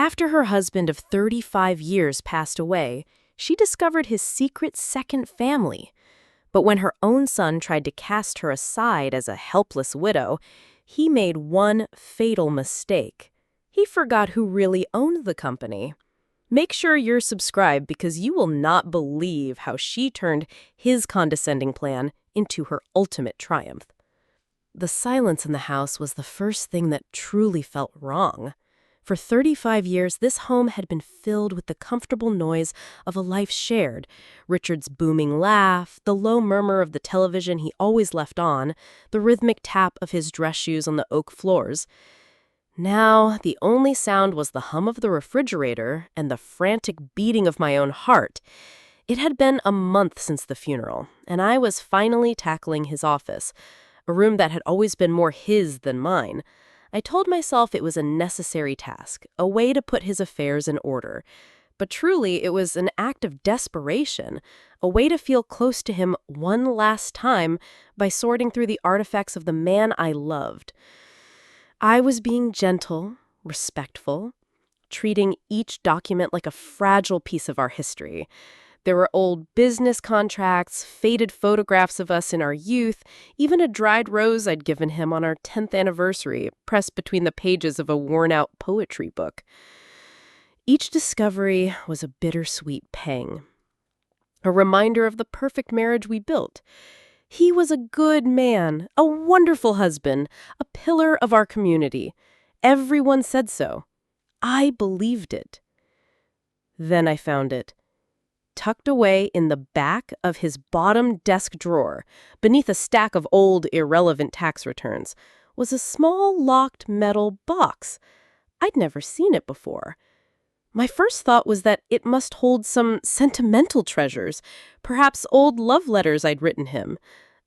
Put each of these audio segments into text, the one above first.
After her husband of 35 years passed away, she discovered his secret second family. But when her own son tried to cast her aside as a helpless widow, he made one fatal mistake. He forgot who really owned the company. Make sure you're subscribed because you will not believe how she turned his condescending plan into her ultimate triumph. The silence in the house was the first thing that truly felt wrong. For 35 years, this home had been filled with the comfortable noise of a life shared. Richard's booming laugh, the low murmur of the television he always left on, the rhythmic tap of his dress shoes on the oak floors. Now, the only sound was the hum of the refrigerator and the frantic beating of my own heart. It had been a month since the funeral, and I was finally tackling his office, a room that had always been more his than mine. I told myself it was a necessary task, a way to put his affairs in order. But truly, it was an act of desperation, a way to feel close to him one last time by sorting through the artifacts of the man I loved. I was being gentle, respectful, treating each document like a fragile piece of our history. There were old business contracts, faded photographs of us in our youth, even a dried rose I'd given him on our 10th anniversary, pressed between the pages of a worn-out poetry book. Each discovery was a bittersweet pang, a reminder of the perfect marriage we built. He was a good man, a wonderful husband, a pillar of our community. Everyone said so. I believed it. Then I found it. Tucked away in the back of his bottom desk drawer, beneath a stack of old, irrelevant tax returns, was a small locked metal box. I'd never seen it before. My first thought was that it must hold some sentimental treasures, perhaps old love letters I'd written him.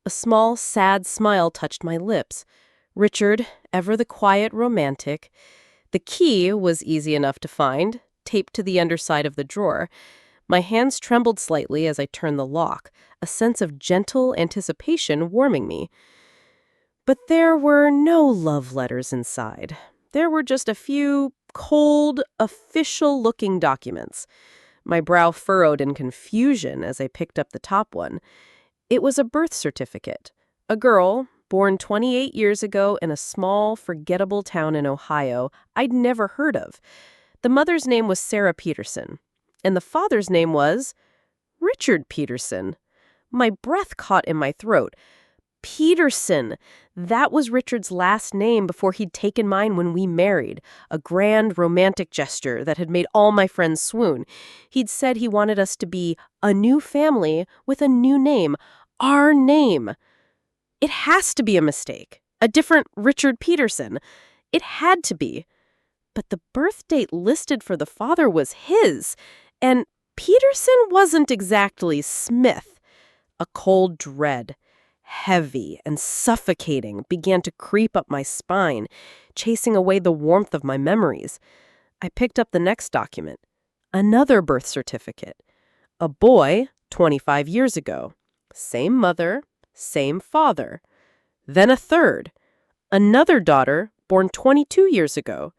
A small, sad smile touched my lips. Richard, ever the quiet romantic. The key was easy enough to find, taped to the underside of the drawer. My hands trembled slightly as I turned the lock, a sense of gentle anticipation warming me. But there were no love letters inside. There were just a few cold, official-looking documents. My brow furrowed in confusion as I picked up the top one. It was a birth certificate. A girl, born 28 years ago in a small, forgettable town in Ohio I'd never heard of. The mother's name was Sarah Peterson. And the father's name was Richard Peterson. My breath caught in my throat. Peterson. That was Richard's last name before he'd taken mine when we married, a grand romantic gesture that had made all my friends swoon. He'd said he wanted us to be a new family with a new name, our name. It has to be a mistake, a different Richard Peterson. It had to be. But the birth date listed for the father was his. And Peterson wasn't exactly Smith. A cold dread, heavy and suffocating, began to creep up my spine, chasing away the warmth of my memories. I picked up the next document. Another birth certificate. A boy, 25 years ago. Same mother, same father. Then a third. Another daughter, born 22 years ago.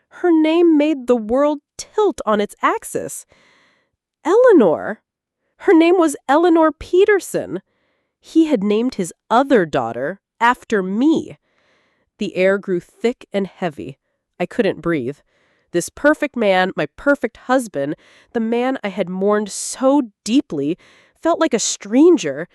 Her name made the world tilt on its axis. Eleanor. Her name was Eleanor Peterson. He had named his other daughter after me. The air grew thick and heavy. I couldn't breathe. This perfect man, my perfect husband, the man I had mourned so deeply, felt like a stranger.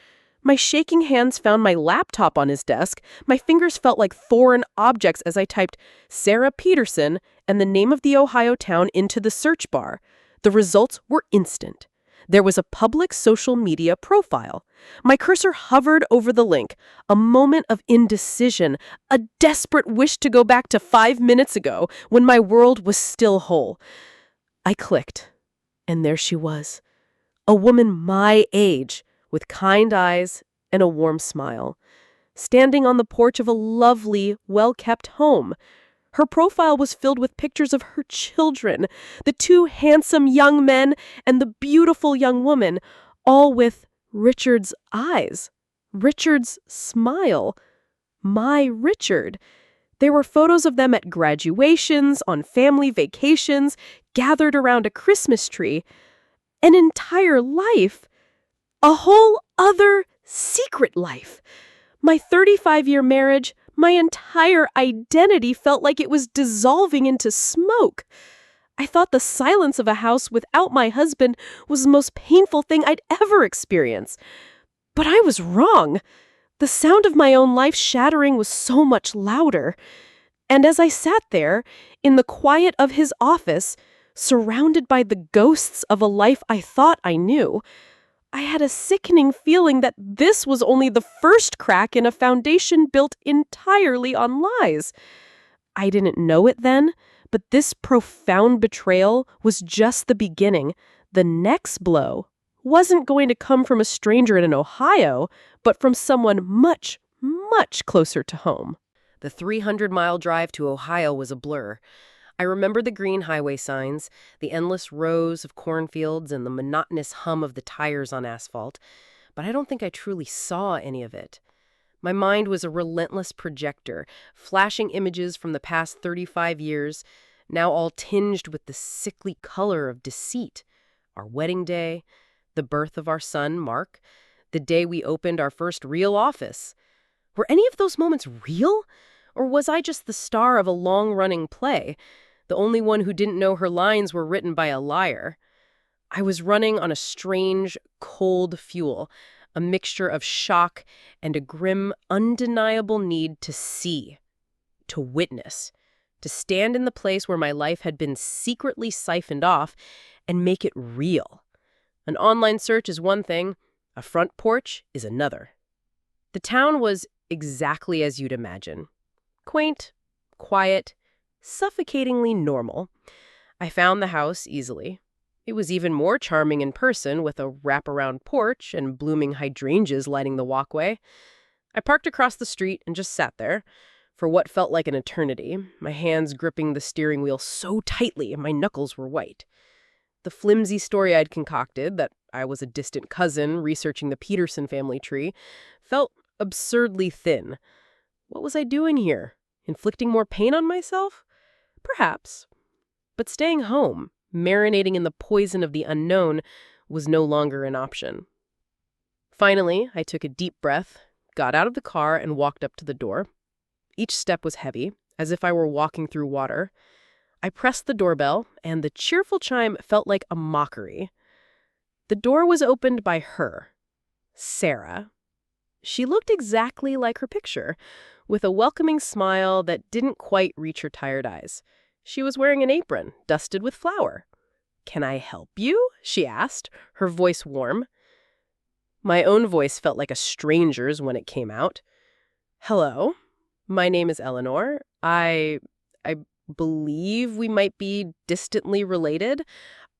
My shaking hands found my laptop on his desk. My fingers felt like foreign objects as I typed Sarah Peterson and the name of the Ohio town into the search bar. The results were instant. There was a public social media profile. My cursor hovered over the link, a moment of indecision, a desperate wish to go back to 5 minutes ago when my world was still whole. I clicked, and there she was, a woman my age, with kind eyes and a warm smile, standing on the porch of a lovely, well-kept home. Her profile was filled with pictures of her children, the 2 handsome young men and the beautiful young woman, all with Richard's eyes, Richard's smile. My Richard. There were photos of them at graduations, on family vacations, gathered around a Christmas tree. An entire life. A whole other secret life. My 35-year marriage, my entire identity felt like it was dissolving into smoke. I thought the silence of a house without my husband was the most painful thing I'd ever experienced. But I was wrong. The sound of my own life shattering was so much louder. And as I sat there, in the quiet of his office, surrounded by the ghosts of a life I thought I knew, I had a sickening feeling that this was only the first crack in a foundation built entirely on lies. I didn't know it then, but this profound betrayal was just the beginning. The next blow wasn't going to come from a stranger in Ohio, but from someone much, much closer to home. The 300-mile drive to Ohio was a blur. I remember the green highway signs, the endless rows of cornfields, and the monotonous hum of the tires on asphalt, but I don't think I truly saw any of it. My mind was a relentless projector, flashing images from the past 35 years, now all tinged with the sickly color of deceit. Our wedding day, the birth of our son, Mark, the day we opened our first real office. Were any of those moments real? Or was I just the star of a long-running play, the only one who didn't know her lines were written by a liar? I was running on a strange, cold fuel, a mixture of shock and a grim, undeniable need to see, to witness, to stand in the place where my life had been secretly siphoned off and make it real. An online search is one thing, a front porch is another. The town was exactly as you'd imagine. Quaint, quiet, suffocatingly normal. I found the house easily. It was even more charming in person, with a wraparound porch and blooming hydrangeas lighting the walkway. I parked across the street and just sat there for what felt like an eternity, my hands gripping the steering wheel so tightly my knuckles were white. The flimsy story I'd concocted, that I was a distant cousin researching the Peterson family tree, felt absurdly thin. What was I doing here? Inflicting more pain on myself? Perhaps. But staying home, marinating in the poison of the unknown, was no longer an option. Finally, I took a deep breath, got out of the car, and walked up to the door. Each step was heavy, as if I were walking through water. I pressed the doorbell, and the cheerful chime felt like a mockery. The door was opened by her, Sarah. She looked exactly like her picture, with a welcoming smile that didn't quite reach her tired eyes. She was wearing an apron, dusted with flour. "Can I help you?" she asked, her voice warm. My own voice felt like a stranger's when it came out. "Hello, my name is Eleanor. I believe we might be distantly related.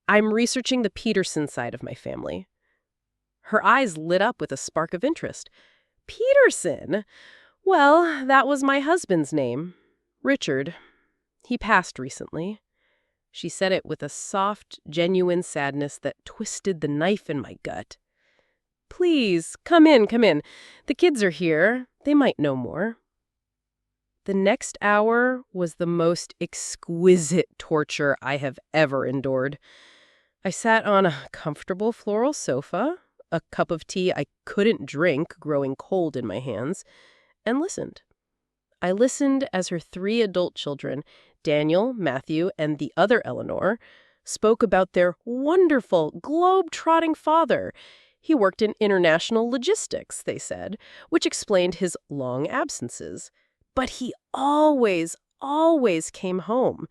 I'm researching the Peterson side of my family." Her eyes lit up with a spark of interest. "Peterson? Well, that was my husband's name. Richard. He passed recently." She said it with a soft, genuine sadness that twisted the knife in my gut. "Please, come in, come in. The kids are here. They might know more." The next hour was the most exquisite torture I have ever endured. I sat on a comfortable floral sofa, a cup of tea I couldn't drink growing cold in my hands, and listened. I listened as her 3 adult children, Daniel, Matthew, and the other Eleanor, spoke about their wonderful, globe-trotting father. He worked in international logistics, they said, which explained his long absences. But he always came home.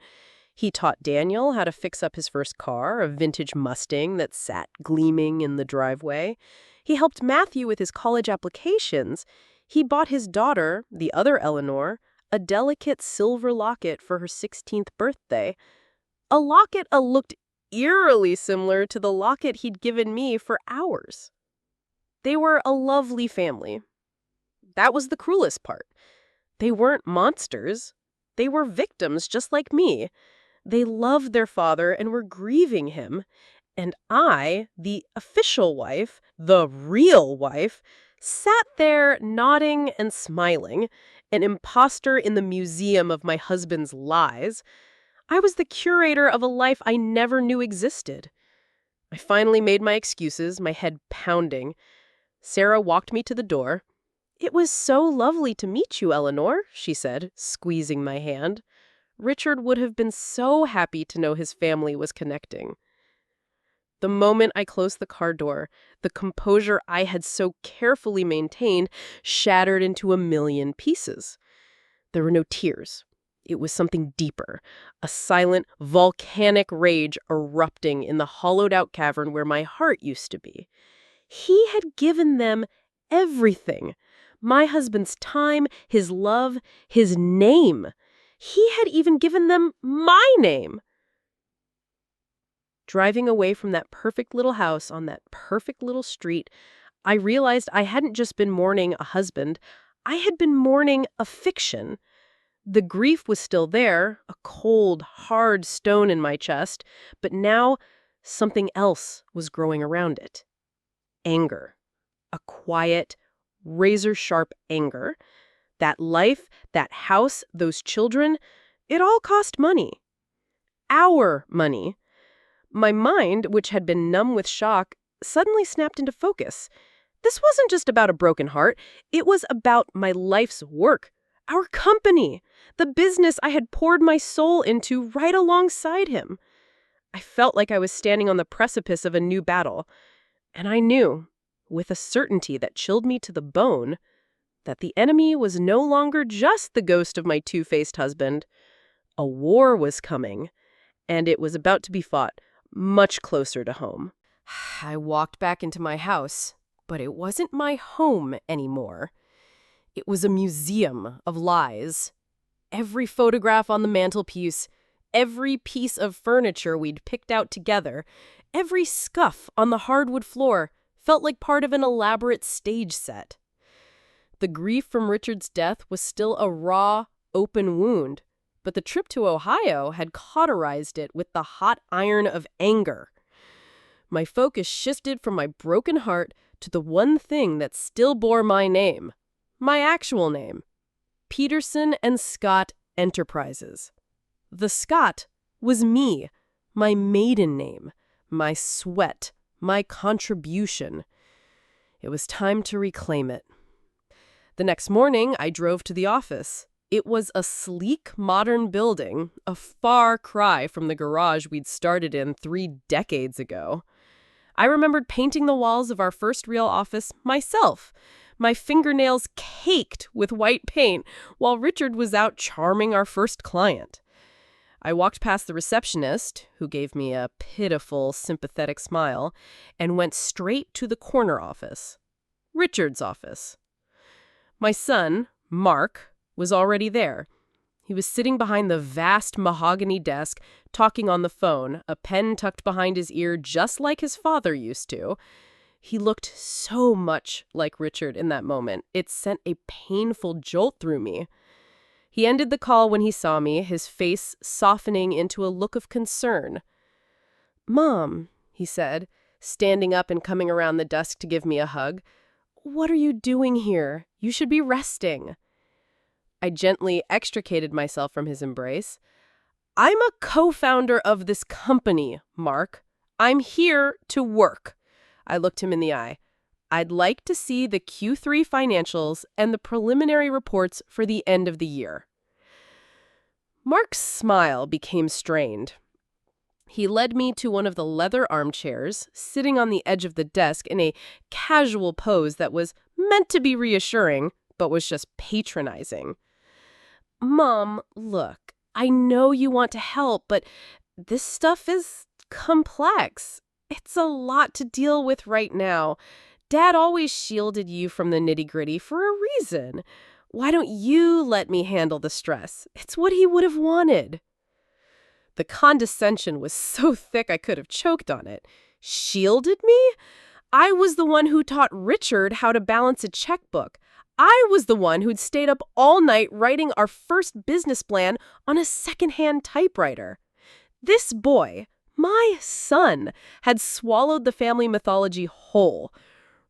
He taught Daniel how to fix up his first car, a vintage Mustang that sat gleaming in the driveway. He helped Matthew with his college applications. He bought his daughter, the other Eleanor, a delicate silver locket for her 16th birthday. A locket looked eerily similar to the locket he'd given me for ours. They were a lovely family. That was the cruelest part. They weren't monsters. They were victims just like me. They loved their father and were grieving him. And I, the official wife, the real wife, sat there nodding and smiling, an imposter in the museum of my husband's lies. I was the curator of a life I never knew existed. I finally made my excuses, my head pounding. Sarah walked me to the door. "It was so lovely to meet you, Eleanor," she said, squeezing my hand. Richard would have been so happy to know his family was connecting. The moment I closed the car door, the composure I had so carefully maintained shattered into a million pieces. There were no tears. It was something deeper, a silent, volcanic rage erupting in the hollowed-out cavern where my heart used to be. He had given them everything. My husband's time, his love, his name. He had even given them my name. Driving away from that perfect little house on that perfect little street, I realized I hadn't just been mourning a husband, I had been mourning a fiction. The grief was still there, a cold, hard stone in my chest, but now something else was growing around it. Anger. A quiet, razor-sharp anger. That life, that house, those children, it all cost money. Our money. My mind, which had been numb with shock, suddenly snapped into focus. This wasn't just about a broken heart. It was about my life's work, our company, the business I had poured my soul into right alongside him. I felt like I was standing on the precipice of a new battle, and I knew, with a certainty that chilled me to the bone, that the enemy was no longer just the ghost of my two-faced husband. A war was coming, and it was about to be fought much closer to home. I walked back into my house, but it wasn't my home anymore. It was a museum of lies. Every photograph on the mantelpiece, every piece of furniture we'd picked out together, every scuff on the hardwood floor felt like part of an elaborate stage set. The grief from Richard's death was still a raw, open wound, but the trip to Ohio had cauterized it with the hot iron of anger. My focus shifted from my broken heart to the one thing that still bore my name, my actual name, Peterson and Scott Enterprises. The Scott was me, my maiden name, my sweat, my contribution. It was time to reclaim it. The next morning, I drove to the office. It was a sleek, modern building, a far cry from the garage we'd started in 3 decades ago. I remembered painting the walls of our first real office myself, my fingernails caked with white paint while Richard was out charming our first client. I walked past the receptionist, who gave me a pitiful, sympathetic smile, and went straight to the corner office, Richard's office. My son, Mark, was already there. He was sitting behind the vast mahogany desk, talking on the phone, a pen tucked behind his ear just like his father used to. He looked so much like Richard in that moment. It sent a painful jolt through me. He ended the call when he saw me, his face softening into a look of concern. "Mom," he said, standing up and coming around the desk to give me a hug, "what are you doing here? You should be resting." I gently extricated myself from his embrace. "I'm a co-founder of this company, Mark. I'm here to work." I looked him in the eye. "I'd like to see the Q3 financials and the preliminary reports for the end of the year." Mark's smile became strained. He led me to one of the leather armchairs, sitting on the edge of the desk in a casual pose that was meant to be reassuring, but was just patronizing. "Mom, look, I know you want to help, but this stuff is complex. It's a lot to deal with right now. Dad always shielded you from the nitty-gritty for a reason. Why don't you let me handle the stress? It's what he would have wanted." The condescension was so thick I could have choked on it. Shielded me? I was the one who taught Richard how to balance a checkbook. I was the one who'd stayed up all night writing our first business plan on a secondhand typewriter. This boy, my son, had swallowed the family mythology whole.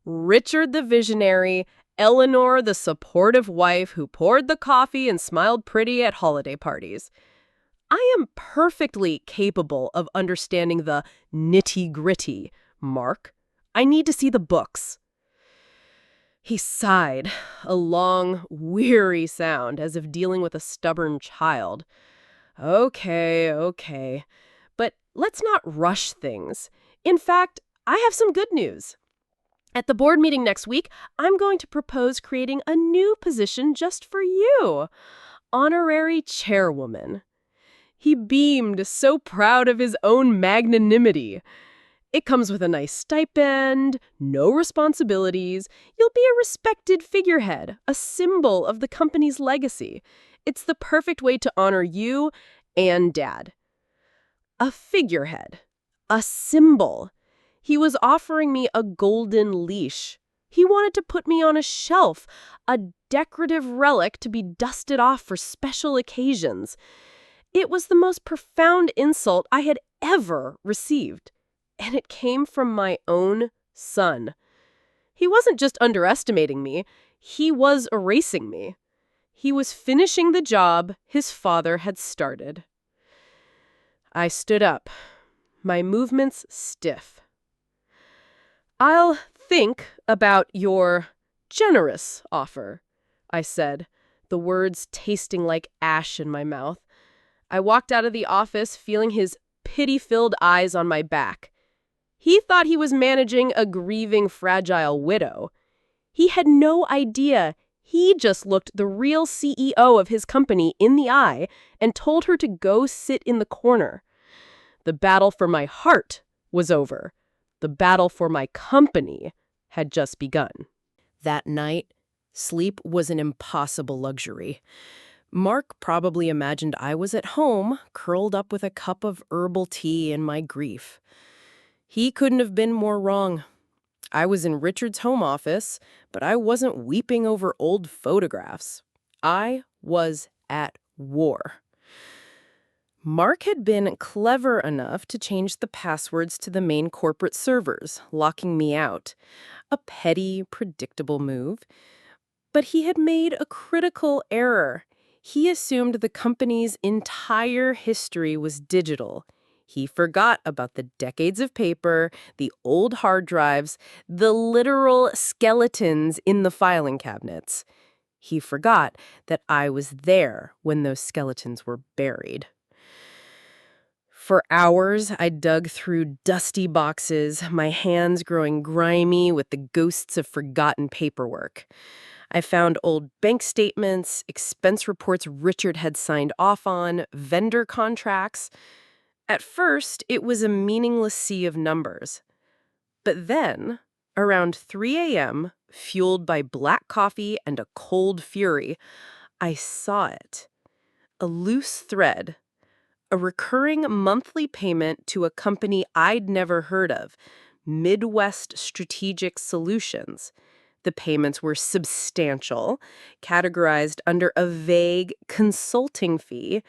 Richard the visionary, Eleanor, the supportive wife who poured the coffee and smiled pretty at holiday parties. I am perfectly capable of understanding the nitty-gritty, Mark. I need to see the books. He sighed, a long, weary sound, as if dealing with a stubborn child. Okay. But let's not rush things. In fact, I have some good news. At the board meeting next week, I'm going to propose creating a new position just for you. Honorary chairwoman. He beamed, so proud of his own magnanimity. It comes with a nice stipend, no responsibilities. You'll be a respected figurehead, a symbol of the company's legacy. It's the perfect way to honor you and Dad. A figurehead. A symbol. He was offering me a golden leash. He wanted to put me on a shelf, a decorative relic to be dusted off for special occasions. It was the most profound insult I had ever received. And it came from my own son. He wasn't just underestimating me, he was erasing me. He was finishing the job his father had started. I stood up, my movements stiff. I'll think about your generous offer, I said, the words tasting like ash in my mouth. I walked out of the office feeling his pity-filled eyes on my back. He thought he was managing a grieving, fragile widow. He had no idea. He just looked the real CEO of his company in the eye and told her to go sit in the corner. The battle for my heart was over. The battle for my company had just begun. That night, sleep was an impossible luxury. Mark probably imagined I was at home, curled up with a cup of herbal tea in my grief. He couldn't have been more wrong. I was in Richard's home office, but I wasn't weeping over old photographs. I was at war. Mark had been clever enough to change the passwords to the main corporate servers, locking me out. A petty, predictable move. But he had made a critical error. He assumed the company's entire history was digital. He forgot about the decades of paper, the old hard drives, the literal skeletons in the filing cabinets. He forgot that I was there when those skeletons were buried. For hours, I dug through dusty boxes, my hands growing grimy with the ghosts of forgotten paperwork. I found old bank statements, expense reports Richard had signed off on, vendor contracts. At first, it was a meaningless sea of numbers. But then, around 3 a.m., fueled by black coffee and a cold fury, I saw it. A loose thread. A recurring monthly payment to a company I'd never heard of, Midwest Strategic Solutions. The payments were substantial, categorized under a vague consulting fee.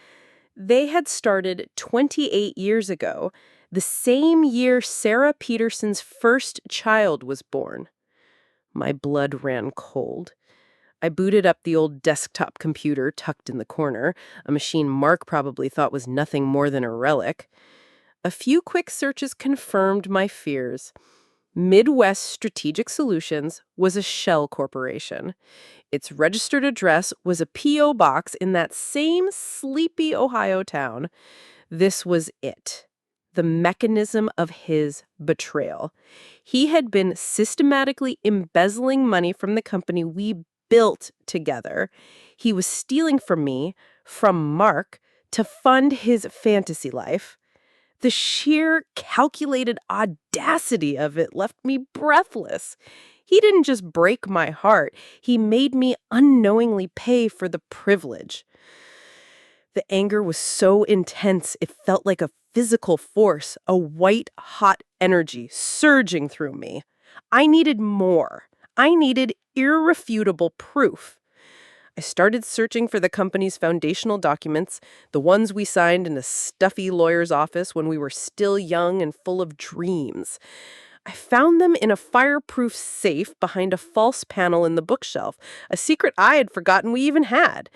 They had started 28 years ago, the same year Sarah Peterson's first child was born. My blood ran cold. I booted up the old desktop computer tucked in the corner, a machine Mark probably thought was nothing more than a relic. A few quick searches confirmed my fears. Midwest Strategic Solutions was a shell corporation. Its registered address was a P.O. box in that same sleepy Ohio town. This was it. The mechanism of his betrayal. He had been systematically embezzling money from the company we built together. He was stealing from me, from Mark, to fund his fantasy life. The sheer calculated audacity of it left me breathless. He didn't just break my heart, he made me unknowingly pay for the privilege. The anger was so intense it felt like a physical force, a white-hot energy surging through me. I needed more. I needed irrefutable proof. I started searching for the company's foundational documents, the ones we signed in a stuffy lawyer's office when we were still young and full of dreams. I found them in a fireproof safe behind a false panel in the bookshelf, a secret I had forgotten we even had.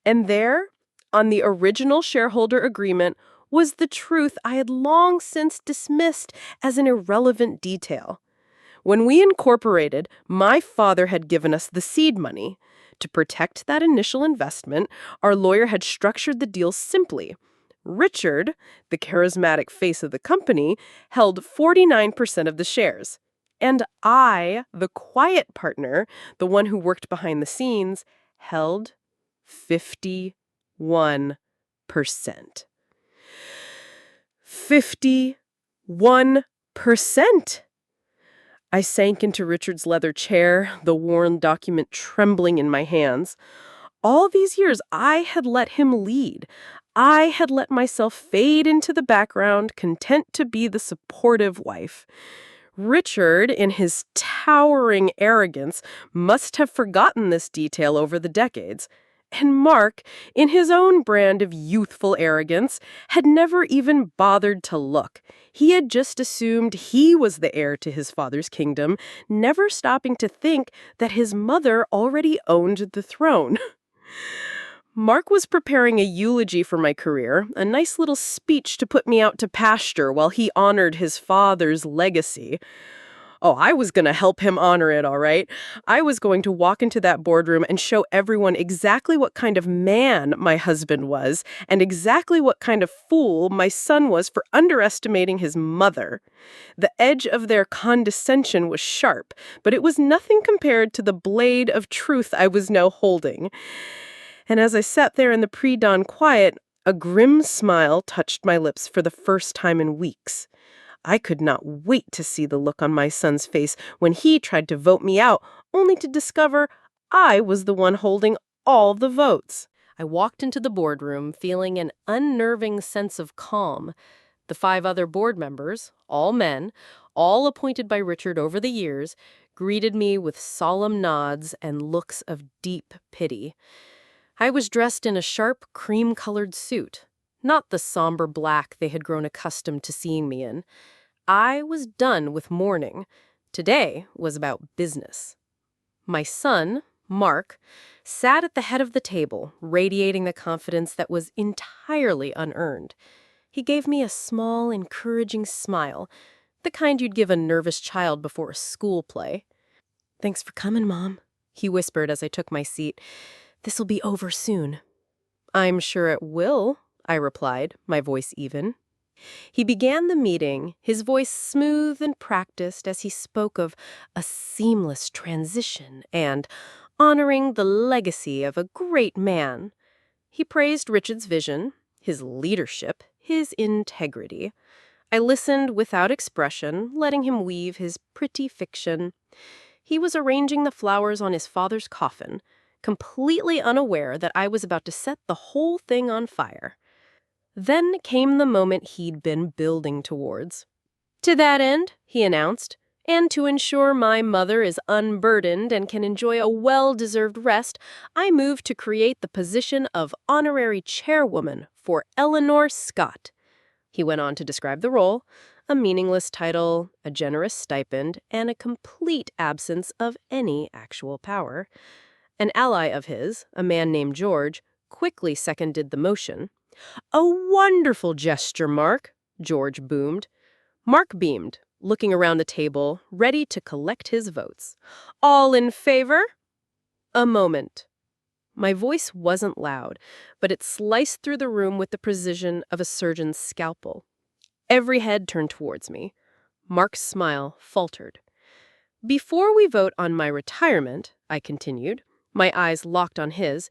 And there, on the original shareholder agreement, was the truth I had long since dismissed as an irrelevant detail. When we incorporated, my father had given us the seed money. To protect that initial investment, our lawyer had structured the deal simply. Richard, the charismatic face of the company, held 49% of the shares. And I, the quiet partner, the one who worked behind the scenes, held 51%. 51%! I sank into Richard's leather chair, the worn document trembling in my hands. All these years, I had let him lead. I had let myself fade into the background, content to be the supportive wife. Richard, in his towering arrogance, must have forgotten this detail over the decades. And Mark, in his own brand of youthful arrogance, had never even bothered to look. He had just assumed he was the heir to his father's kingdom, never stopping to think that his mother already owned the throne. Mark was preparing a eulogy for my career, a nice little speech to put me out to pasture while he honored his father's legacy. Oh, I was going to help him honor it, all right. I was going to walk into that boardroom and show everyone exactly what kind of man my husband was and exactly what kind of fool my son was for underestimating his mother. The edge of their condescension was sharp, but it was nothing compared to the blade of truth I was now holding. And as I sat there in the pre-dawn quiet, a grim smile touched my lips for the first time in weeks. I could not wait to see the look on my son's face when he tried to vote me out, only to discover I was the one holding all the votes. I walked into the boardroom feeling an unnerving sense of calm. The 5 other board members, all men, all appointed by Richard over the years, greeted me with solemn nods and looks of deep pity. I was dressed in a sharp, cream-colored suit, not the somber black they had grown accustomed to seeing me in. I was done with mourning. Today was about business. My son, Mark, sat at the head of the table, radiating the confidence that was entirely unearned. He gave me a small, encouraging smile, the kind you'd give a nervous child before a school play. "Thanks for coming, Mom," he whispered as I took my seat. "This'll be over soon." "I'm sure it will," I replied, my voice even. He began the meeting, his voice smooth and practiced as he spoke of a seamless transition and honoring the legacy of a great man. He praised Richard's vision, his leadership, his integrity. I listened without expression, letting him weave his pretty fiction. He was arranging the flowers on his father's coffin, completely unaware that I was about to set the whole thing on fire. Then came the moment he'd been building towards. "To that end," he announced, "and to ensure my mother is unburdened and can enjoy a well-deserved rest, I move to create the position of honorary chairwoman for Eleanor Scott." He went on to describe the role, a meaningless title, a generous stipend, and a complete absence of any actual power. An ally of his, a man named George, quickly seconded the motion. "A wonderful gesture, Mark," George boomed. Mark beamed, looking around the table, ready to collect his votes. "All in favor?" A moment. My voice wasn't loud, but it sliced through the room with the precision of a surgeon's scalpel. Every head turned towards me. Mark's smile faltered. "Before we vote on my retirement," I continued, my eyes locked on his,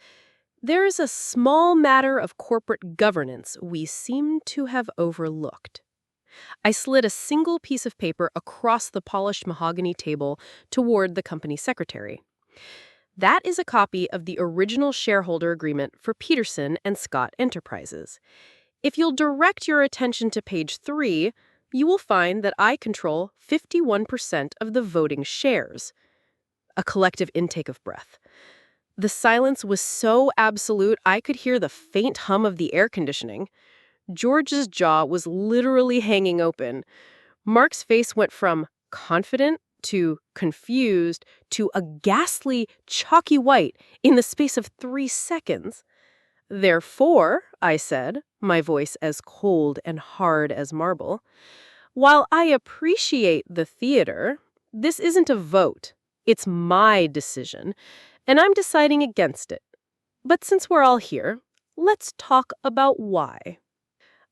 "there is a small matter of corporate governance we seem to have overlooked." I slid a single piece of paper across the polished mahogany table toward the company secretary. "That is a copy of the original shareholder agreement for Peterson and Scott Enterprises. If you'll direct your attention to page 3, you will find that I control 51% of the voting shares." A collective intake of breath. The silence was so absolute I could hear the faint hum of the air conditioning. George's jaw was literally hanging open. Mark's face went from confident to confused to a ghastly, chalky white in the space of 3 seconds. Therefore, I said, my voice as cold and hard as marble, while I appreciate the theater, this isn't a vote. It's my decision, and I'm deciding against it. But since we're all here, let's talk about why.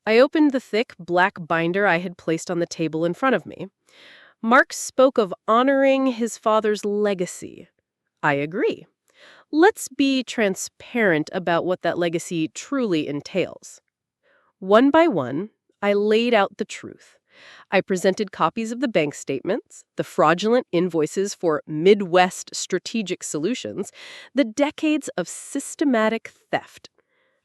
I opened the thick, black binder I had placed on the table in front of me. Mark spoke of honoring his father's legacy. I agree. Let's be transparent about what that legacy truly entails. One by one, I laid out the truth. I presented copies of the bank statements, the fraudulent invoices for Midwest Strategic Solutions, the decades of systematic theft.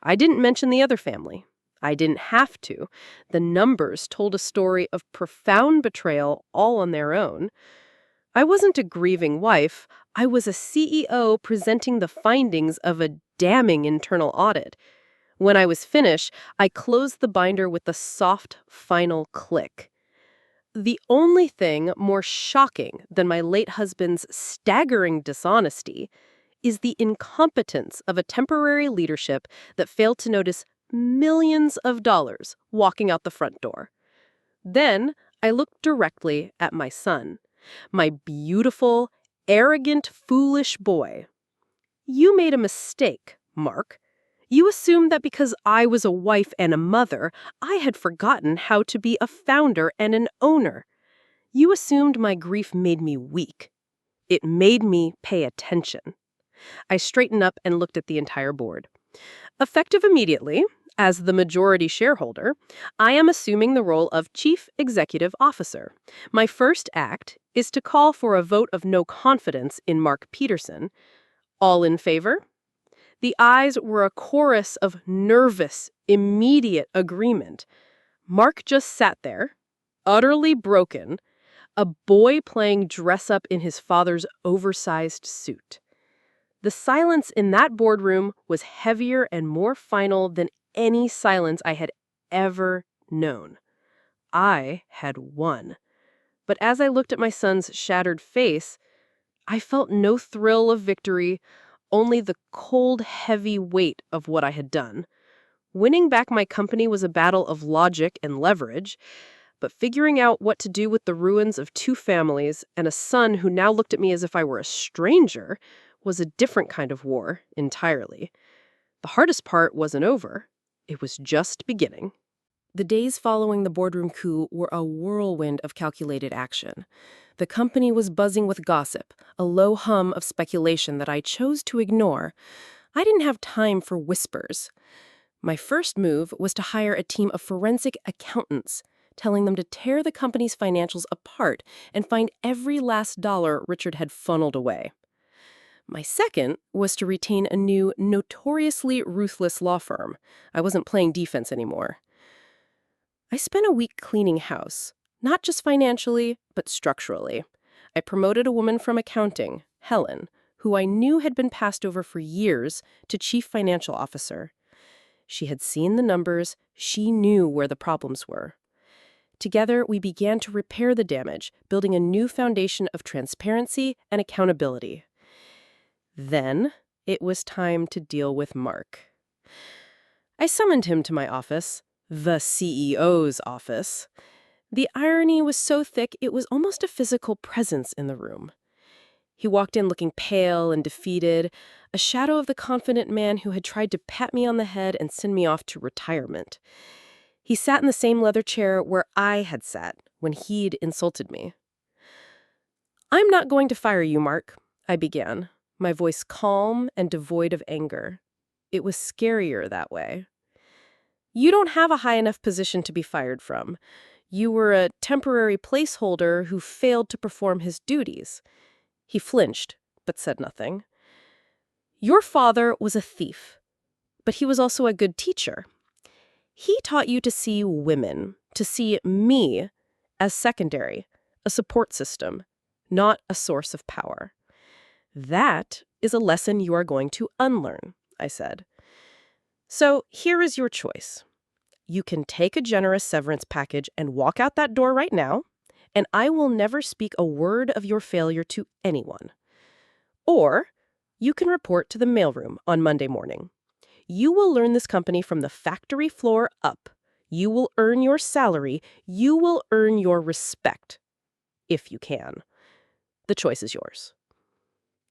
I didn't mention the other family. I didn't have to. The numbers told a story of profound betrayal all on their own. I wasn't a grieving wife. I was a CEO presenting the findings of a damning internal audit. When I was finished, I closed the binder with a soft, final click. The only thing more shocking than my late husband's staggering dishonesty is the incompetence of a temporary leadership that failed to notice millions of dollars walking out the front door. Then I looked directly at my son, my beautiful, arrogant, foolish boy. You made a mistake, Mark. You assumed that because I was a wife and a mother, I had forgotten how to be a founder and an owner. You assumed my grief made me weak. It made me pay attention. I straightened up and looked at the entire board. Effective immediately, as the majority shareholder, I am assuming the role of Chief Executive Officer. My first act is to call for a vote of no confidence in Mark Peterson. All in favor? The ayes were a chorus of nervous, immediate agreement. Mark just sat there, utterly broken, a boy playing dress-up in his father's oversized suit. The silence in that boardroom was heavier and more final than any silence I had ever known. I had won. But as I looked at my son's shattered face, I felt no thrill of victory, only the cold, heavy weight of what I had done. Winning back my company was a battle of logic and leverage, but figuring out what to do with the ruins of 2 families and a son who now looked at me as if I were a stranger was a different kind of war entirely. The hardest part wasn't over. It was just beginning. The days following the boardroom coup were a whirlwind of calculated action. The company was buzzing with gossip, a low hum of speculation that I chose to ignore. I didn't have time for whispers. My first move was to hire a team of forensic accountants, telling them to tear the company's financials apart and find every last dollar Richard had funneled away. My second was to retain a new, notoriously ruthless law firm. I wasn't playing defense anymore. I spent a week cleaning house, not just financially, but structurally. I promoted a woman from accounting, Helen, who I knew had been passed over for years, to chief financial officer. She had seen the numbers, she knew where the problems were. Together, we began to repair the damage, building a new foundation of transparency and accountability. Then, it was time to deal with Mark. I summoned him to my office, the CEO's office. The irony was so thick it was almost a physical presence in the room. He walked in looking pale and defeated, a shadow of the confident man who had tried to pat me on the head and send me off to retirement. He sat in the same leather chair where I had sat when he'd insulted me. "I'm not going to fire you, Mark," I began, my voice calm and devoid of anger. It was scarier that way. "You don't have a high enough position to be fired from. You were a temporary placeholder who failed to perform his duties." He flinched, but said nothing. "Your father was a thief, but he was also a good teacher. He taught you to see women, to see me as secondary, a support system, not a source of power. That is a lesson you are going to unlearn," I said. "So here is your choice. You can take a generous severance package and walk out that door right now, and I will never speak a word of your failure to anyone. Or you can report to the mailroom on Monday morning. You will learn this company from the factory floor up. You will earn your salary. You will earn your respect, if you can. The choice is yours."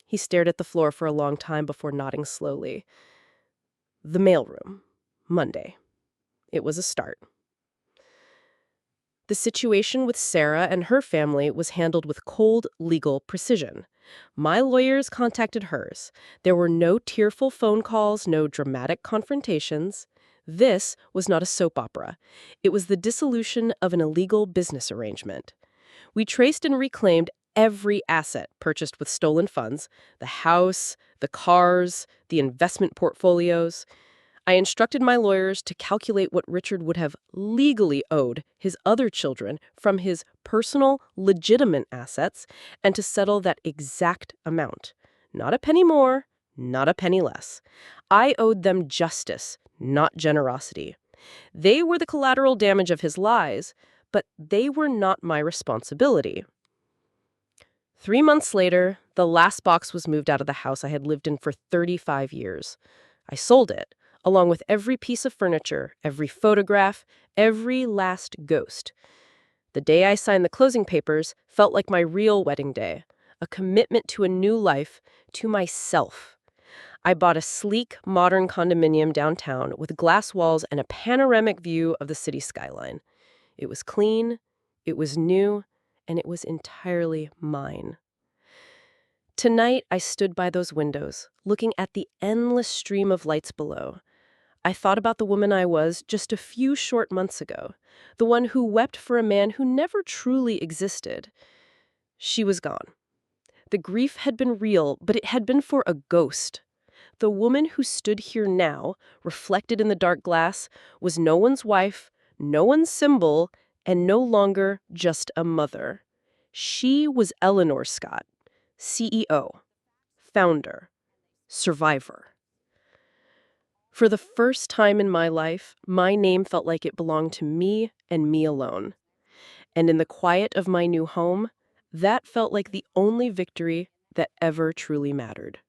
He stared at the floor for a long time before nodding slowly. The mailroom. Monday. It was a start. The situation with Sarah and her family was handled with cold legal precision. My lawyers contacted hers. There were no tearful phone calls, no dramatic confrontations. This was not a soap opera. It was the dissolution of an illegal business arrangement. We traced and reclaimed every asset purchased with stolen funds: the house, the cars, the investment portfolios. I instructed my lawyers to calculate what Richard would have legally owed his other children from his personal, legitimate assets and to settle that exact amount. Not a penny more, not a penny less. I owed them justice, not generosity. They were the collateral damage of his lies, but they were not my responsibility. 3 months later, the last box was moved out of the house I had lived in for 35 years. I sold it, along with every piece of furniture, every photograph, every last ghost. The day I signed the closing papers felt like my real wedding day, a commitment to a new life, to myself. I bought a sleek, modern condominium downtown with glass walls and a panoramic view of the city skyline. It was clean, it was new, and it was entirely mine. Tonight, I stood by those windows, looking at the endless stream of lights below. I thought about the woman I was just a few short months ago, the one who wept for a man who never truly existed. She was gone. The grief had been real, but it had been for a ghost. The woman who stood here now, reflected in the dark glass, was no one's wife, no one's symbol, and no longer just a mother. She was Eleanor Scott, CEO, founder, survivor. For the first time in my life, my name felt like it belonged to me and me alone. And in the quiet of my new home, that felt like the only victory that ever truly mattered.